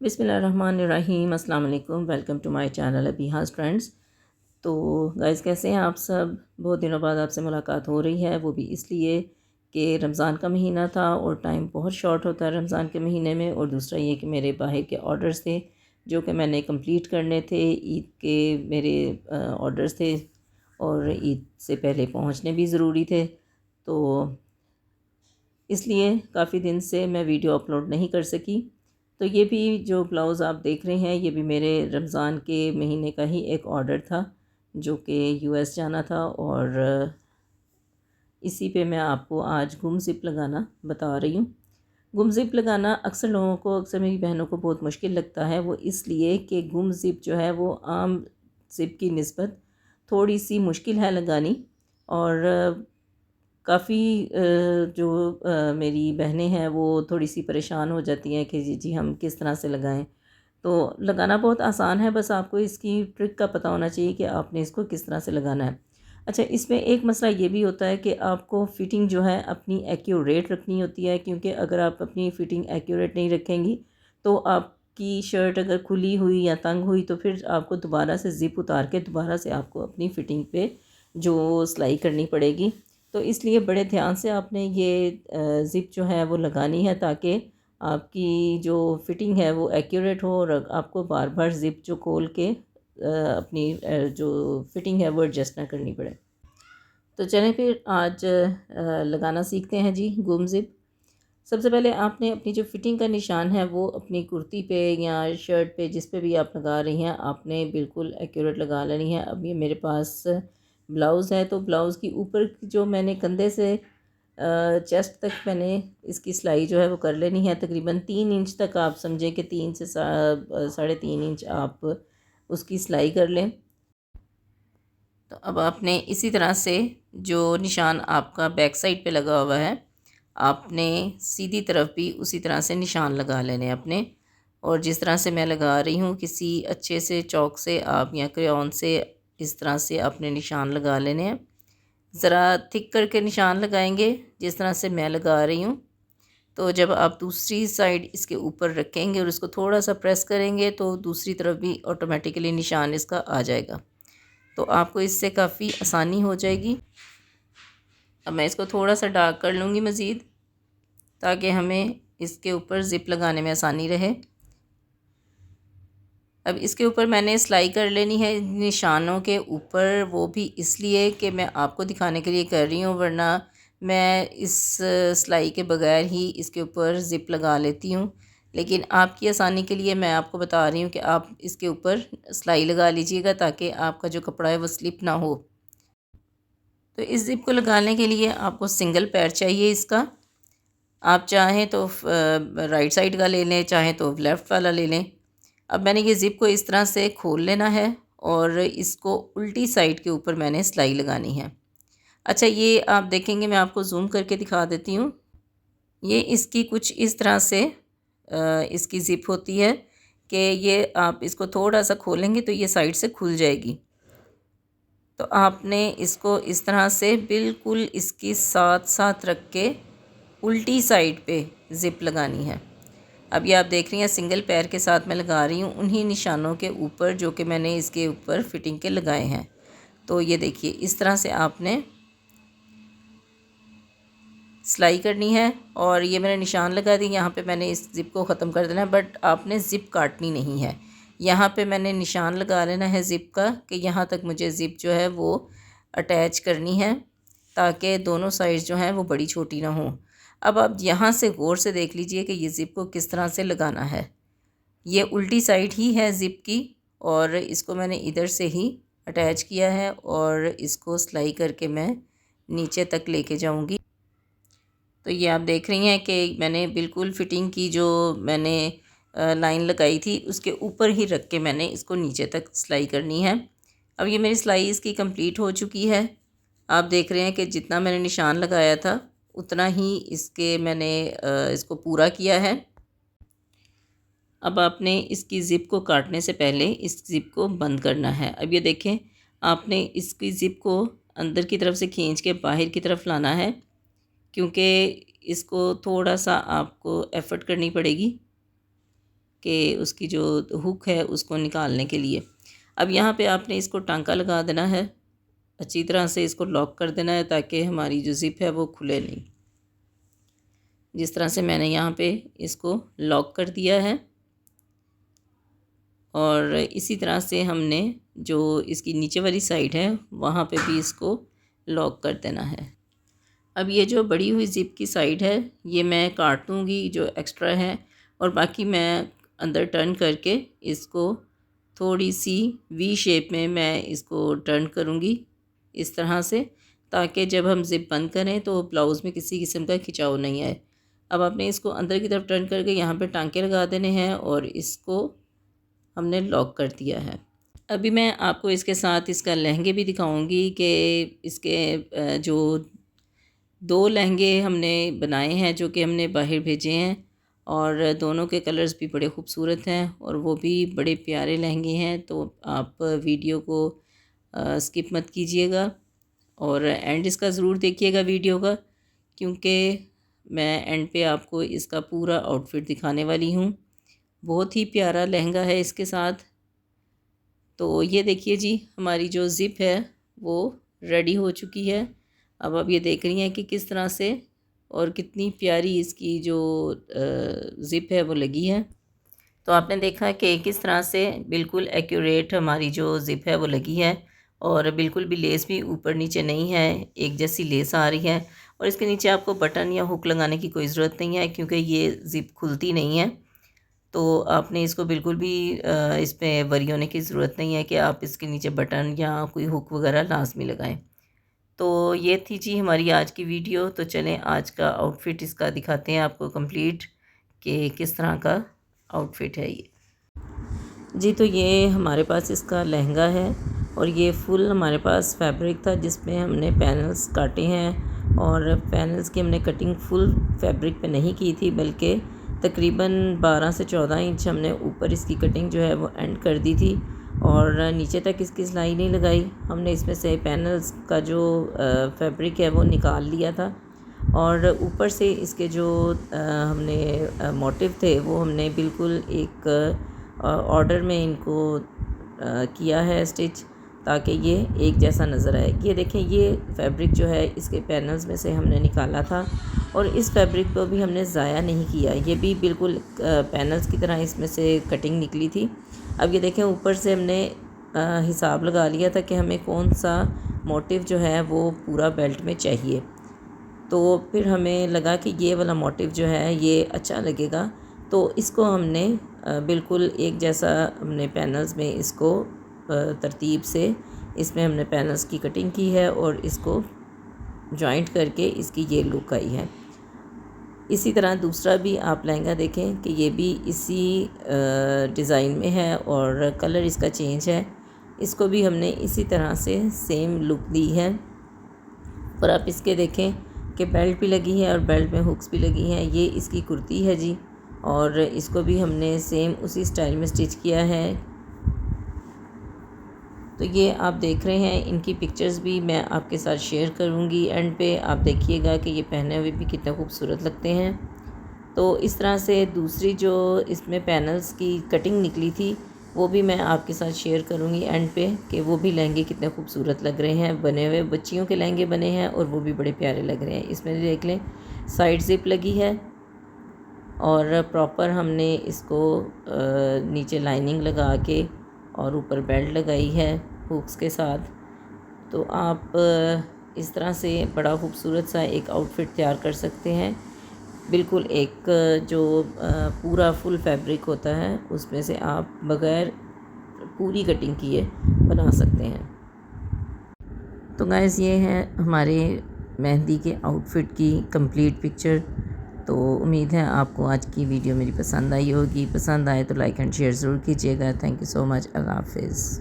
बिस्मिल्लाहिर्रहमानिर्रहीम। अस्सलाम वालेकुम। Welcome to my channel Abiha's trends. तो गाइस, कैसे हैं आप सब? बहुत दिनों बाद आपसे मुलाकात हो रही है, वो भी इसलिए कि रमज़ान का महीना था और टाइम बहुत शॉर्ट होता है रमज़ान के महीने में। और दूसरा ये कि मेरे बाहर के ऑर्डर्स थे जो कि मैंने कंप्लीट करने थे। ईद के मेरे ऑर्डर्स थे और ईद से पहले पहुंचने भी ज़रूरी थे, तो इसलिए काफ़ी दिन से मैं वीडियो अपलोड नहीं कर सकी। तो ये भी जो ब्लाउज़ आप देख रहे हैं, ये भी मेरे रमज़ान के महीने का ही एक ऑर्डर था जो कि यूएस जाना था। और इसी पे मैं आपको आज गुम ज़िप लगाना बता रही हूँ। गुम ज़िप लगाना अक्सर लोगों को, अक्सर मेरी बहनों को बहुत मुश्किल लगता है। वो इसलिए कि गुम ज़िप जो है वो आम ज़िप की निस्बत थोड़ी सी मुश्किल है लगानी। और काफ़ी जो मेरी बहनें हैं वो थोड़ी सी परेशान हो जाती हैं कि जी जी हम किस तरह से लगाएं। तो लगाना बहुत आसान है, बस आपको इसकी ट्रिक का पता होना चाहिए कि आपने इसको किस तरह से लगाना है। अच्छा, इसमें एक मसला ये भी होता है कि आपको फ़िटिंग जो है अपनी एक्यूरेट रखनी होती है, क्योंकि अगर आप अपनी फ़िटिंग एक्यूरेट नहीं रखेंगी तो आपकी शर्ट अगर खुली हुई या तंग हुई तो फिर आपको दोबारा से ज़िप उतार के दोबारा से आपको अपनी फ़िटिंग पे जो सिलाई करनी पड़ेगी। तो इसलिए बड़े ध्यान से आपने ये ज़िप जो है वो लगानी है, ताकि आपकी जो फ़िटिंग है वो एक्यूरेट हो और आपको बार बार ज़िप जो खोल के अपनी जो फ़िटिंग है वो एडजस्ट ना करनी पड़े। तो चलें फिर आज लगाना सीखते हैं जी गुम ज़िप। सबसे पहले आपने अपनी जो फ़िटिंग का निशान है वो अपनी कुर्ती पे या शर्ट पे, जिस पे भी आप लगा रही हैं, आपने बिल्कुल एक्यूरेट लगा लेनी है। अब ये मेरे पास ब्लाउज़ है, तो ब्लाउज़ की ऊपर जो मैंने कंधे से चेस्ट तक मैंने इसकी सिलाई जो है वो कर लेनी है। तकरीबन 3 इंच तक आप समझें कि 3 से 3.5 इंच आप उसकी सिलाई कर लें। तो अब आपने इसी तरह से जो निशान आपका बैक साइड पे लगा हुआ है, आपने सीधी तरफ भी उसी तरह से निशान लगा लेने अपने। और जिस तरह से मैं लगा रही हूँ, किसी अच्छे से चौक से आप या क्रेयॉन से इस तरह से अपने निशान लगा लेने हैं। ज़रा थिक करके निशान लगाएंगे जिस तरह से मैं लगा रही हूँ। तो जब आप दूसरी साइड इसके ऊपर रखेंगे और इसको थोड़ा सा प्रेस करेंगे तो दूसरी तरफ भी ऑटोमेटिकली निशान इसका आ जाएगा। तो आपको इससे काफ़ी आसानी हो जाएगी। अब मैं इसको थोड़ा सा डार्क कर लूँगी मज़ीद, ताकि हमें इसके ऊपर ज़िप लगाने में आसानी रहे। अब इसके ऊपर मैंने सिलाई कर लेनी है निशानों के ऊपर, वो भी इसलिए कि मैं आपको दिखाने के लिए कर रही हूँ, वरना मैं इस सिलाई के बगैर ही इसके ऊपर ज़िप लगा लेती हूँ। लेकिन आपकी आसानी के लिए मैं आपको बता रही हूँ कि आप इसके ऊपर सिलाई लगा लीजिएगा, ताकि आपका जो कपड़ा है वो स्लिप ना हो। तो इस ज़िप को लगाने के लिए आपको सिंगल पैर चाहिए इसका। आप चाहें तो राइट साइड का ले लें, चाहें तो लेफ़्ट वाला ले लें। अब मैंने ये ज़िप को इस तरह से खोल लेना है और इसको उल्टी साइड के ऊपर मैंने सिलाई लगानी है। अच्छा, ये आप देखेंगे, मैं आपको ज़ूम करके दिखा देती हूँ। ये इसकी कुछ इस तरह से इसकी ज़िप होती है कि ये आप इसको थोड़ा सा खोलेंगे तो ये साइड से खुल जाएगी। तो आपने इसको इस तरह से बिल्कुल इसकी साथ साथ रख के उल्टी साइड पे ज़िप लगानी है। अब ये आप देख रही हैं सिंगल पैर के साथ मैं लगा रही हूँ उन्हीं निशानों के ऊपर जो कि मैंने इसके ऊपर फिटिंग के लगाए हैं। तो ये देखिए, इस तरह से आपने सिलाई करनी है। और ये मैंने निशान लगा दी, यहाँ पे मैंने इस ज़िप को ख़त्म कर देना है, बट आपने ज़िप काटनी नहीं है। यहाँ पे मैंने निशान लगा लेना है ज़िप का कि यहाँ तक मुझे ज़िप जो है वो अटैच करनी है, ताकि दोनों साइड जो हैं वो बड़ी छोटी ना हो। अब आप यहाँ से गौर से देख लीजिए कि ये ज़िप को किस तरह से लगाना है। ये उल्टी साइड ही है ज़िप की, और इसको मैंने इधर से ही अटैच किया है और इसको सिलाई करके मैं नीचे तक लेके जाऊंगी। तो ये आप देख रही हैं कि मैंने बिल्कुल फ़िटिंग की जो मैंने लाइन लगाई थी उसके ऊपर ही रख के मैंने इसको नीचे तक सिलाई करनी है। अब ये मेरी सिलाई इसकी कंप्लीट हो चुकी है। आप देख रहे हैं कि जितना मैंने निशान लगाया था उतना ही इसके मैंने इसको पूरा किया है। अब आपने इसकी ज़िप को काटने से पहले इस ज़िप को बंद करना है। अब ये देखें, आपने इसकी ज़िप को अंदर की तरफ से खींच के बाहर की तरफ लाना है, क्योंकि इसको थोड़ा सा आपको एफ़र्ट करनी पड़ेगी। कि उसकी जो हुक है उसको निकालने के लिए। अब यहाँ पे आपने इसको टांका लगा देना है, अच्छी तरह से इसको लॉक कर देना है ताकि हमारी जो ज़िप है वो खुले नहीं। जिस तरह से मैंने यहाँ पे इसको लॉक कर दिया है, और इसी तरह से हमने जो इसकी नीचे वाली साइड है वहाँ पे भी इसको लॉक कर देना है। अब ये जो बड़ी हुई ज़िप की साइड है ये मैं काट दूँगी जो एक्स्ट्रा है, और बाकी मैं अंदर टर्न करके इसको थोड़ी सी वी शेप में मैं इसको टर्न करूँगी इस तरह से, ताकि जब हम ज़िप बंद करें तो ब्लाउज़ में किसी किस्म का खिंचाव नहीं आए। अब आपने इसको अंदर की तरफ टर्न करके यहाँ पे टांके लगा देने हैं और इसको हमने लॉक कर दिया है। अभी मैं आपको इसके साथ इसका लहंगे भी दिखाऊंगी कि इसके जो 2 लहंगे हमने बनाए हैं जो कि हमने बाहर भेजे हैं, और दोनों के कलर्स भी बड़े ख़ूबसूरत हैं और वो भी बड़े प्यारे लहंगे हैं। तो आप वीडियो को स्किप मत कीजिएगा और एंड इसका ज़रूर देखिएगा वीडियो का, क्योंकि मैं एंड पे आपको इसका पूरा आउटफिट दिखाने वाली हूँ। बहुत ही प्यारा लहंगा है इसके साथ। तो ये देखिए जी, हमारी जो ज़िप है वो रेडी हो चुकी है। अब आप ये देख रही हैं कि किस तरह से और कितनी प्यारी इसकी जो ज़िप है वो लगी है। तो आपने देखा कि किस तरह से बिल्कुल एक्यूरेट हमारी जो ज़िप है वो लगी है, और बिल्कुल भी लेस भी ऊपर नीचे नहीं है, एक जैसी लेस आ रही है। और इसके नीचे आपको बटन या हुक लगाने की कोई ज़रूरत नहीं है, क्योंकि ये ज़िप खुलती नहीं है। तो आपने इसको बिल्कुल भी इस पर वरी होने की ज़रूरत नहीं है कि आप इसके नीचे बटन या कोई हुक वगैरह लाजमी लगाएं। तो ये थी जी हमारी आज की वीडियो। तो चलें आज का आउटफिट इसका दिखाते हैं आपको कंप्लीट कि किस तरह का आउटफिट है ये जी। तो ये हमारे पास इसका लहंगा है, और ये फुल हमारे पास फैब्रिक था जिसमें हमने पैनल्स काटे हैं, और पैनल्स की हमने कटिंग फुल फैब्रिक पे नहीं की थी, बल्कि तकरीबन 12 से 14 इंच हमने ऊपर इसकी कटिंग जो है वो एंड कर दी थी, और नीचे तक इसकी सिलाई नहीं लगाई। हमने इसमें से पैनल्स का जो फैब्रिक है वो निकाल लिया था, और ऊपर से इसके जो हमने मोटिव थे वो हमने बिल्कुल एक ऑर्डर में इनको किया है स्टिच, ताकि ये एक जैसा नज़र आए। ये देखें, ये फैब्रिक जो है इसके पैनल्स में से हमने निकाला था, और इस फैब्रिक को भी हमने ज़ाया नहीं किया। ये भी बिल्कुल पैनल्स की तरह इसमें से कटिंग निकली थी। अब ये देखें, ऊपर से हमने हिसाब लगा लिया था कि हमें कौन सा मोटिव जो है वो पूरा बेल्ट में चाहिए। तो फिर हमें लगा कि ये वाला मोटिव जो है ये अच्छा लगेगा, तो इसको हमने बिल्कुल एक जैसा हमने पैनल्स में इसको तरतीब से इसमें हमने पैनल्स की कटिंग की है, और इसको जॉइंट करके इसकी ये लुक आई है। इसी तरह दूसरा भी आप लहंगा देखें कि ये भी इसी डिज़ाइन में है, और कलर इसका चेंज है। इसको भी हमने इसी तरह से सेम लुक दी है। और आप इसके देखें कि बेल्ट भी लगी है और बेल्ट में हुक्स भी लगी हैं। ये इसकी कुर्ती है जी, और इसको भी हमने सेम उसी स्टाइल में स्टिच किया है। तो ये आप देख रहे हैं, इनकी पिक्चर्स भी मैं आपके साथ शेयर करूँगी एंड पे। आप देखिएगा कि ये पहने हुए भी कितने खूबसूरत लगते हैं। तो इस तरह से दूसरी जो इसमें पैनल्स की कटिंग निकली थी वो भी मैं आपके साथ शेयर करूँगी एंड पे, कि वो भी लहंगे कितने खूबसूरत लग रहे हैं। बने हुए बच्चियों के लहंगे बने हैं और वो भी बड़े प्यारे लग रहे हैं। इसमें देख लें, साइड ज़िप लगी है, और प्रॉपर हमने इसको नीचे लाइनिंग लगा के और ऊपर बेल्ट लगाई है हुक्स के साथ। तो आप इस तरह से बड़ा खूबसूरत सा एक आउटफिट तैयार कर सकते हैं। बिल्कुल एक जो पूरा फुल फैब्रिक होता है उसमें से आप बग़ैर पूरी कटिंग किए बना सकते हैं। तो गाइस, ये है हमारे मेहंदी के आउटफिट की कंप्लीट पिक्चर। तो उम्मीद है आपको आज की वीडियो मेरी पसंद आई होगी। पसंद आए तो लाइक एंड शेयर ज़रूर कीजिएगा। Thank you so much. अल्लाह हाफ़िज़।